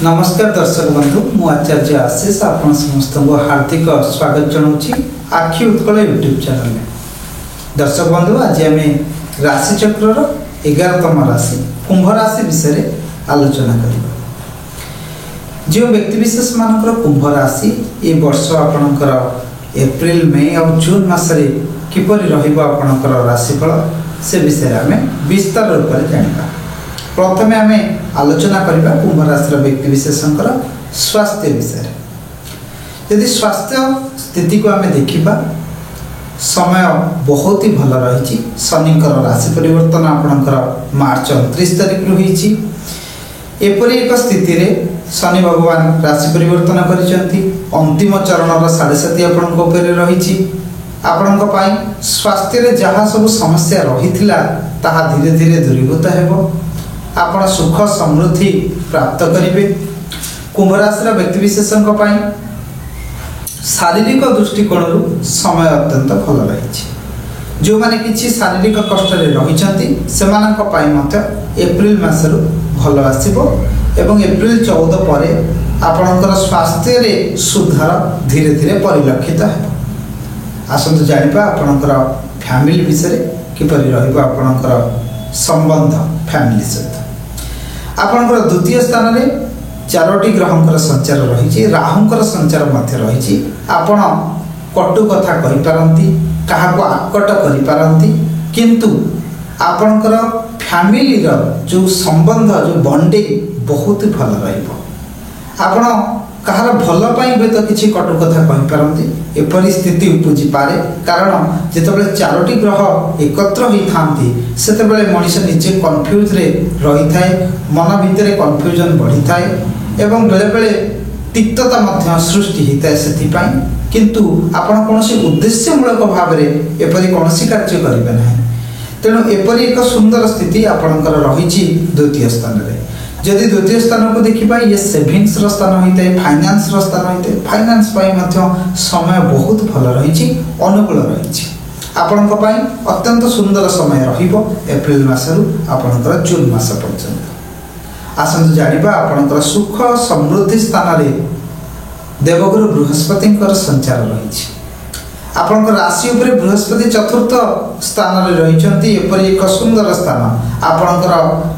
नमस्कार दर्शक बंधु मु आचार्य आशीष आपण समस्त को हार्दिक स्वागत जनाऊँगी आखि उत्कल यूट्यूब चैनल में। दर्शक बंधु आज आम राशि चक्र 11तम राशि कुंभ राशि विषय आलोचना करिबा। जो व्यक्तिविशेष मानकर कुंभ राशि ये वर्ष आपणकर एप्रिल मई और जून मासरे किपरि रहिबा आपणकर राशिफल से विषय आम विस्तार रूप से जानिबा। प्रथमे आम आलोचना करबा कुंभ राशि व्यक्तिविशेषकर स्वास्थ्य विषय। यदि स्वास्थ्य स्थिति को आम देखा समय बहुत ही भल रही। शनिकर राशि परिवर्तन आपणकर मार्च 29 तारिख रही। एपरी एक स्थिति रे शनि भगवान राशि परिवर्तन करिसेंती। अंतिम चरण 7.5 आपणक ऊपर रही। आपणक पई स्वास्थ्य रे जहाँ सब समस्या रही ताहा धीरे धीरे दूरीभूत हेबो। आपण सुख समृद्धि प्राप्त करेंगे। कुंभ राशि व्यक्तिविशेषों शारीरिक दृष्टिकोण समय अत्यंत भल रही। जो मैंने किसी शारीरिक कष्ट रही एप्रिल मासरू भल आसो एवं एप्रिल 14 पर आपणकर स्वास्थ्य रे सुधार धीरे धीरे परिलक्षित है। आसतु जानिबा आपणकर फैमिली विषय किपरि रहिबा आपणकर संबंध फैमिली सहित। आपणकर द्वितीय स्थान रे 4टी ग्रहंकर संचार रही। राहुंकर संचार मध्य रही। आपण कटु कथा कहि पारंती, काहाको आकट करि पारंती, किंतु आपणकर फैमिली रो जो संबंध जो बॉन्डिंग बहुत भल रहिबो। आपण कहार भल पाई बे तो किछि कटु कथा कहि पारंती। ए परिस्थिति उपजि पारे कारण जेतेबेले 4टी ग्रह एकत्र होई थांती सेतेबेले मनुष्य निजे कन्फ्यूज रे रही थाए। मन भितरे कन्फ्यूजन बढ़ी थाए एवं बेले बेले तिक्तता मध्य सृष्टि होता है। सेथिपाई किंतु आपण कोनोसी उद्देश्यमूलक भाव में एपरि कोनोसी कार्य करिबे नाही। तेणु एपरि एक सुंदर स्थिति आपणकर रही द्वितीय स्थान रे। जदि द्वितीय स्थान को देखिबा ये सेविंग्स रो स्थान होइते, फाइनेंस रो स्थान होइते। फाइनेंस पाई मध्य समय बहुत भल रही, अनुकूल रही। आपणक पाई अत्यंत सुंदर समय रहिबो एप्रिल मासरू आपणकर जून मास पर्यंत। आसंतु जानिबा आपणकर सुख समृद्धि स्थान रे देवगुरु बृहस्पति संचार रही। आपणकर राशि उपरे बृहस्पति चतुर्थ स्थान रे रहिचंती। एपरि एक सुंदर स्थान। आपणकर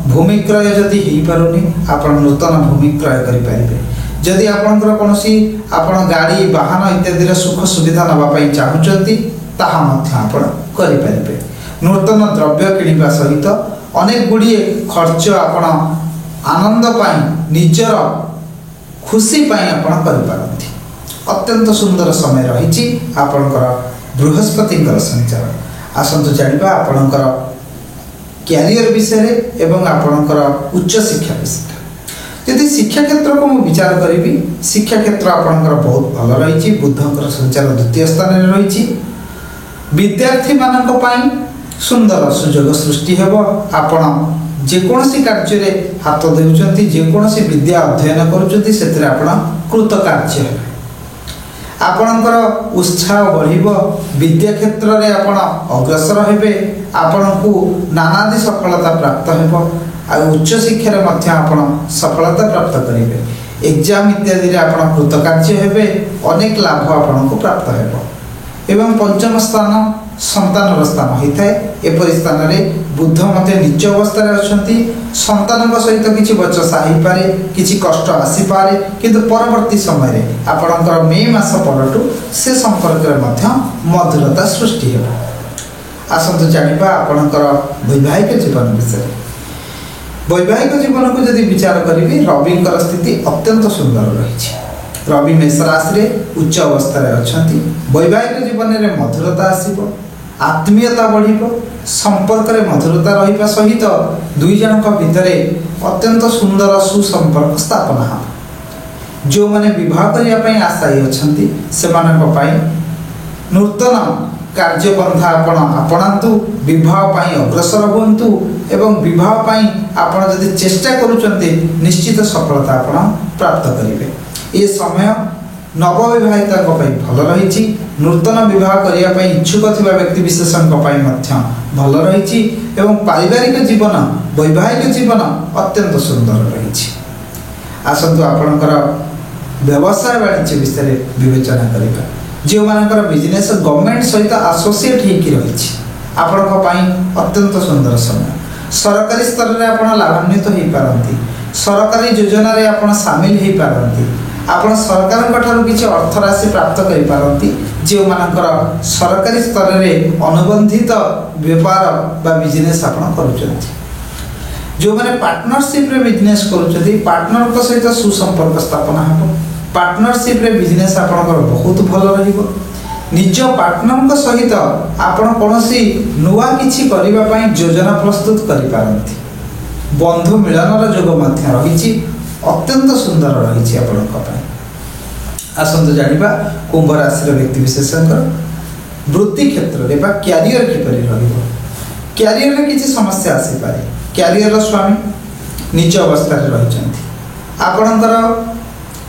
भूमि क्रय जदि हेई पारुनी आपण नूतन भूमि क्रय करि पारिबे। जदि आपणकर कोनोसी आपण गाड़ी वाहन इत्यादि रे सुख सुविधा नबा पई चाहुचंती ताहा मध्य आपण करि पारिबे। नूतन द्रव्य किनिबा सहित अनेक गुडी खर्च आपण आनंद पाई निजर खुशी पाई आपण करि पारंती। अत्यंत सुंदर समय रही आपणकर बृहस्पति संचार। आसंतु जानिबा आपणकर कैरियर विषय एवं आपणकर उच्च शिक्षा विषय। यदि शिक्षा क्षेत्र को मु विचार करी शिक्षा क्षेत्र आपणकर बहुत भल रही। बुधंकर संचार द्वितीय स्थान रे रही। विद्यार्थी मानक पाई सुंदर सुजोग सृष्टि हेबो। आपण जेकोसी कार्य रे हाथ देउचंती, जेकोसी विद्या अध्ययन करूचंती सेतरे आपण कृतकार्य हेबे। आपणकर उत्साह बढ़िबो। विद्या क्षेत्र रे आपण अग्रसर हेबे। आपणकू नानादि सफलता प्राप्त हेबो। आ उच्च शिक्षा रे मध्य आपण सफलता प्राप्त करिवे। एग्जाम इत्यादि रे आपण कृतकार्य हेबे। अनेक लाभ आपणकू प्राप्त हेबो। एवं पंचम स्थान संतान स्थान होता है। एपरि स्थान रे बुध मते नीच अवस्था रे अछंती। संतान सहित किछि बचसा हो पारे, किछि कष्ट आसी पारे, किंतु परवर्ती समय रे आपणकर मई मास परटू से संपर्क रे मध्य मधुरता सृष्टि हेबो। आसंतु जानिबा आपणकर वैवाहिक जीवन विषय। वैवाहिक जीवन को यदि विचार करिबी रविंकर स्थिति अत्यंत सुंदर रही। रवि मेष राशि रे उच्च अवस्था रे अछंती। वैवाहिक जीवन रे मधुरता आसीबो, आत्मीयता बढ़िबो, संपर्क रे मधुरता रहिबा सहित दुई जनक भितरे अत्यंत सुंदर सुसंपर्क स्थापना हो। जो माने विवाह करिया पई आशायी अछंती सेमानक पई नूतन कार्यपंथा आपण आपणांतु, विवाह पई अग्रसर हुंतु एवं विवाह पई आपण यदि चेष्टा करूचंती निश्चित सफलता आपण प्राप्त करिवे। ये समय नवविवाहिता भल रही। नूतन विवाह करने इच्छुक थिबा व्यक्ति विशेषों भल रही एवं पारिवारिक जीवन वैवाहिक जीवन अत्यंत सुंदर रही। आसतु आपणकर व्यवसाय वाणिज्य विषय विवेचना करवा जो मानकर बिजनेस गवर्नमेंट सहित एसोसिएट होकर रही आपण अत्यंत सुंदर समय सरकारी स्तर में आप लाभान्वित हो पारती सरकारी योजना रे आप सामिल हो पारती आपण सरकार किसी अर्थ राशि प्राप्त कर पारती जो मानकर सरकारी स्तर में अनुबंधित व्यापार बा बिजनेस आप करुँच जो मैंने पार्टनरशिप रे बिजनेस करुँच पार्टनर सहित सुसंपर्क स्थापना हो पार्टनरशिप रे बिजनेस आपनकर बहुत भल रहिबो निज पार्टनर सहित आपण कोनोसी नुआ किछि करिबा पई योजना प्रस्तुत करि पारंती बंधु मिलनर जोग मध्य रहिछि अत्यंत सुंदर रहिछि आपनक पई आसंत जानिबा कुंभ राशि रो व्यक्ति विशेषकर वृत्ति क्षेत्र रे बा कैरियर किपरि रहिबो कैरियर रे किछि समस्या आसी पारे कैरियर रो स्वामी निज अवस्था रे रहिछंती आपनकर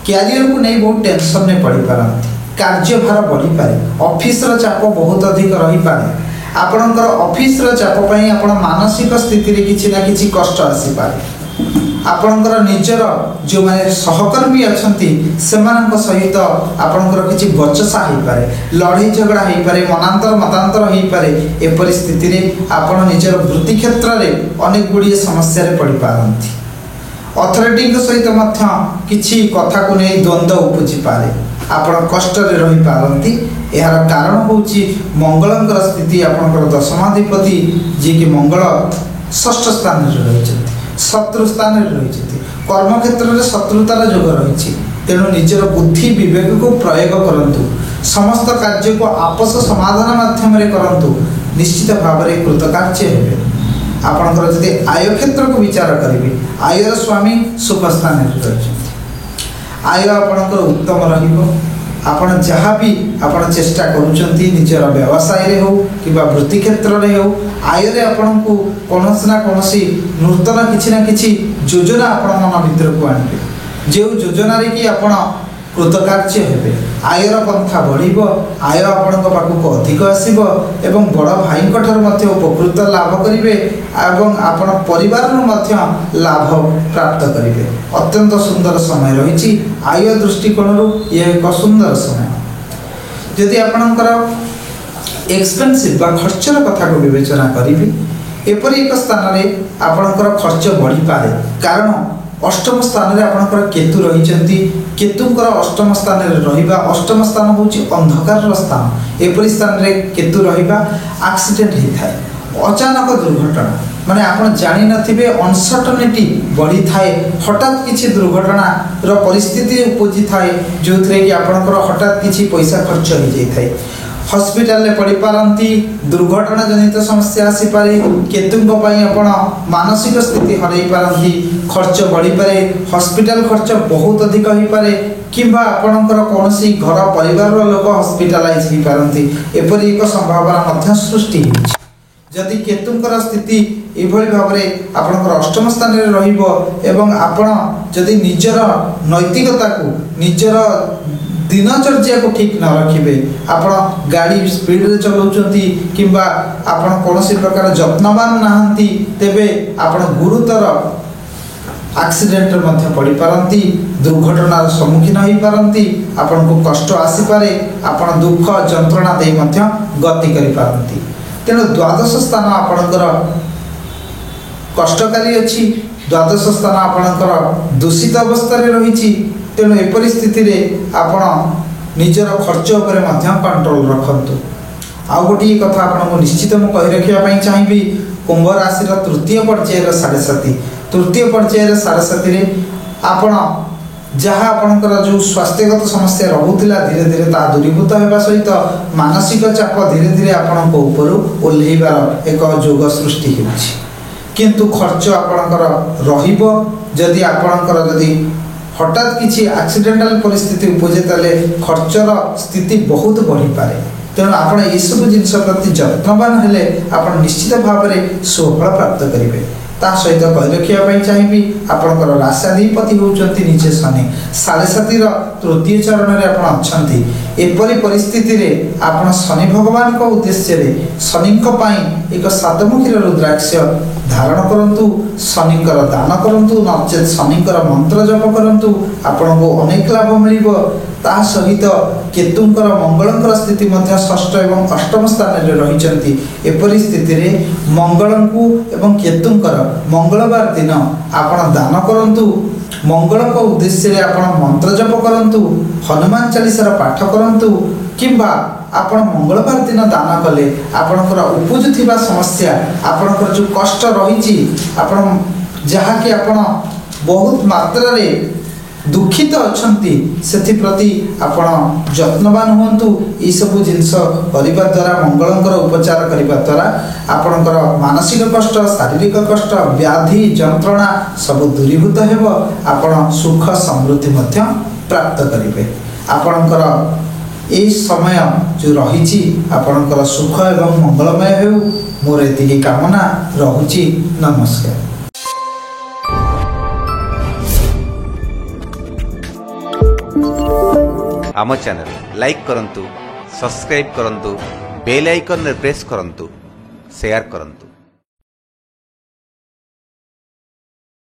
कैरियर को नहीं बहुत टेंशन में पड़ पारती कार्यभार बढ़ी पारे ऑफिस चाप बहुत अधिक रही पारे आपणकर ऑफिस चाप पई आपण मानसिक स्थिति रे किछि ना किछि कष्ट आसी पारे आपणकर निजर जो माने सहकर्मी अछंती सेमानक सहित आपणकर किछि बचसा होई पारे लड़ाई झगड़ा होई पारे मतांतर होई पारे ए परिस्थिति रे आपण निजर वृत्ति क्षेत्र रे अनेक गुडी समस्या रे पड़ी पारंती अथॉरिटी सहित मध्य किछि कथा को नहीं द्वंद्व उपजी पारे आपण कष्ट रे रही पारंती यार कारण होची मंगलंकर स्थिति आपनकर दशमाधिपति जे कि मंगल षष्ठ स्थान रे रहिछथि शत्रु स्थान रे रहिछथि कर्म क्षेत्र रे शत्रुतार जोग रहिछि तेणु निजर बुद्धि विवेक को प्रयोग करंतु समस्त कार्य को आपस समाधान माध्यम रे करंतु निश्चित भाव रे कृतकार्य हेबे आपणकर जदि आय क्षेत्र को विचार करेंगे आयर स्वामी सुख स्थान रही आय आपणकर उत्तम रहिबो आपण जहाँ भी आपण चेष्टा करुचंती निजर व्यवसाय रे हो कि वृत्ति क्षेत्र रे हो आय रे आपण को कोनोसी ना कोनोसी नूतन किछि ना किछि योजना आपण मन भीतर को आनिबे जो योजना रे कि आपण कृतकार्य हेबे आयर पंथा बढ़िबो आय आपणक पाखक अधिक आसीबो एवं बड़ भाई ठार मध्य उपकृत लाभ करिवे एवं आपण परिवार मध्य लाभ प्राप्त करिवे अत्यंत सुंदर समय रहिछि आय दृष्टिकोण यह एक सुंदर समय यदि आपणकर एक्सपेंसिव बा खर्चर कथा को विवेचना करिवे एपरि एक स्थान रे आपणकर खर्च बढ़ी पारे कारण अष्टम स्थान रे आपणकर केतु रहिचंती केतुंकर अष्टम स्थान रे रहिबा अष्टम स्थान होची अंधकार स्थान एपरि स्थान रे केतु रहिबा एक्सीडेंट ही थाए अचानक दुर्घटना माने आपण जानि नथिबे अनसर्टेनिटी बढ़ी थाए हठात किछि दुर्घटना रो परिस्थिति उपजी थाए जोथरे कि आपणकर हठात किछि पैसा खर्च हो जाई थाए हॉस्पिटल ले पड़ी पारंती दुर्घटना जनित समस्या आसी पारे केतुंक पई आपण मानसिक स्थिति हरई पारंती खर्च बढ़ी पारे हॉस्पिटल खर्च बहुत अधिक होई पारे किंबा आपणकर कोनोसी घर परिवार रो लोक हॉस्पिटलाइज ही पारंती एपरि एक संभावना मध्य सृष्टि होछि जदि केतुंकर स्थिति एभଳି भाबरे आपणकर अष्टम स्थान रे रहिबो एवं आपण जदि निजर नैतिकता को निजर दिनचर्या को ठीक न रखिबे आपण गाड़ी स्पीड रे चलाउचंती किंबा आपण कोनोसी प्रकार जत्नवान नाहंती तेबे आपण गुरुतर एक्सीडेंट मध्य पड़ी पारंती दुर्घटनार सम्मुखीन होई पारंती आपण को कष्ट आसी पारे आपण दुख जंत्रणा दे मध्य गति करि पारंती तेणु द्वादश स्थान आपणकर कष्टकारी अछि द्वादश स्थान आपणकर दूषित अवस्था रे रहिछि तेणु ए परिस्थिति रे आपण निजर खर्च उपरे मध्य कंट्रोल रखंतु आउ गोटी कथा आपण को निश्चित मु कहि रखिया पई चाहिबी कुंभ राशि रा तृतीय पर्याय रा 7.5 तृतीय पर्याय रा 7.5 रे आपण जहाँ आपणकर जो स्वास्थ्यगत समस्या रहुतिला धीरे धीरे ता दूरीभूत हेबा सहित मानसिक चाप धीरे धीरे आपणक ऊपर ओल्हेबार एक जोग सृष्टि होछि किंतु खर्च आपणकर रहिबो जदि आपणकर जदि हठात किसी एक्सीडेंटल परिस्थिति उपजे ताले खर्चर स्थिति बहुत बढ़ी पारे तेणु आपण ये सब जिनस प्रति जत्नवान हेले आपण निश्चित भाव में सुफल प्राप्त करेंगे ତା ସହିତ କହି ରଖିବା ପାଇଁ ଚାହିଁବି ଆପଣଙ୍କର ରାଶାଧିପତି ହେଉଛନ୍ତି ନିଜେ ଶନି। 7.5ର ତୃତୀୟ ଚରଣରେ ଆପଣ ଅଛନ୍ତି। ଏପରି ପରିସ୍ଥିତିରେ ଆପଣ ଶନି ଭଗବାନଙ୍କ ଉଦ୍ଦେଶ୍ୟରେ ଶନିଙ୍କ ପାଇଁ ଏକ 7ମୁଖୀର ରୁଦ୍ରାକ୍ଷ ଧାରଣ କରନ୍ତୁ, ଶନିଙ୍କର ଦାନ କରନ୍ତୁ, ନଚେତ୍ ଶନିଙ୍କର ମନ୍ତ୍ର ଜପ କରନ୍ତୁ, ଆପଣଙ୍କୁ ଅନେକ ଲାଭ ମିଳିବ। ତା ସହିତ କେତୁଙ୍କର ମଙ୍ଗଳଙ୍କର ସ୍ଥିତି ମଧ୍ୟ 6ଠ ଏବଂ 8ମ ସ୍ଥାନରେ ରହିଛନ୍ତି। ଏପରି ସ୍ଥିତିରେ ମଙ୍ଗଳଙ୍କୁ ଏବଂ କେତୁଙ୍କର ମଙ୍ଗଳବାର ଦିନ ଆପଣ ଦାନ କରନ୍ତୁ। ମଙ୍ଗଳଙ୍କ ଉଦ୍ଦେଶ୍ୟରେ ଆପଣ ମନ୍ତ୍ର ଜପ କରନ୍ତୁ, ହନୁମାନ ଚାଳିଶାର ପାଠ କରନ୍ତୁ, କିମ୍ବା ଆପଣ ମଙ୍ଗଳବାର ଦିନ ଦାନ କଲେ ଆପଣଙ୍କର ଉପୁଜୁଥିବା ସମସ୍ୟା, ଆପଣଙ୍କର ଯେଉଁ କଷ୍ଟ ରହିଛି, ଆପଣ ଯାହାକି ଆପଣ ବହୁତ ମାତ୍ରାରେ ଦୁଃଖିତ ଅଛନ୍ତି, ସେଥିପ୍ରତି ଆପଣ ଯତ୍ନବାନ ହୁଅନ୍ତୁ। ଏସବୁ ଜିନିଷ କରିବା ଦ୍ୱାରା, ମଙ୍ଗଳଙ୍କର ଉପଚାର କରିବା ଦ୍ୱାରା ଆପଣଙ୍କର ମାନସିକ କଷ୍ଟ, ଶାରୀରିକ କଷ୍ଟ, ବ୍ୟାଧି ଯନ୍ତ୍ରଣା ସବୁ ଦୂରୀଭୂତ ହେବ। ଆପଣ ସୁଖ ସମୃଦ୍ଧି ମଧ୍ୟ ପ୍ରାପ୍ତ କରିବେ। ଆପଣଙ୍କର ଏହି ସମୟ ଯେଉଁ ରହିଛି ଆପଣଙ୍କର ସୁଖ ଏବଂ ମଙ୍ଗଳମୟ ହେଉ, ମୋର ଏତିକି କାମନା ରହୁଛି। ନମସ୍କାର। ଆମ ଚ୍ୟାନେଲ ଲାଇକ୍ କରନ୍ତୁ, ସବସ୍କ୍ରାଇବ୍ କରନ୍ତୁ, ବେଲ୍ ଆଇକନ୍ ପ୍ରେସ୍ କରନ୍ତୁ, ସେୟାର କରନ୍ତୁ।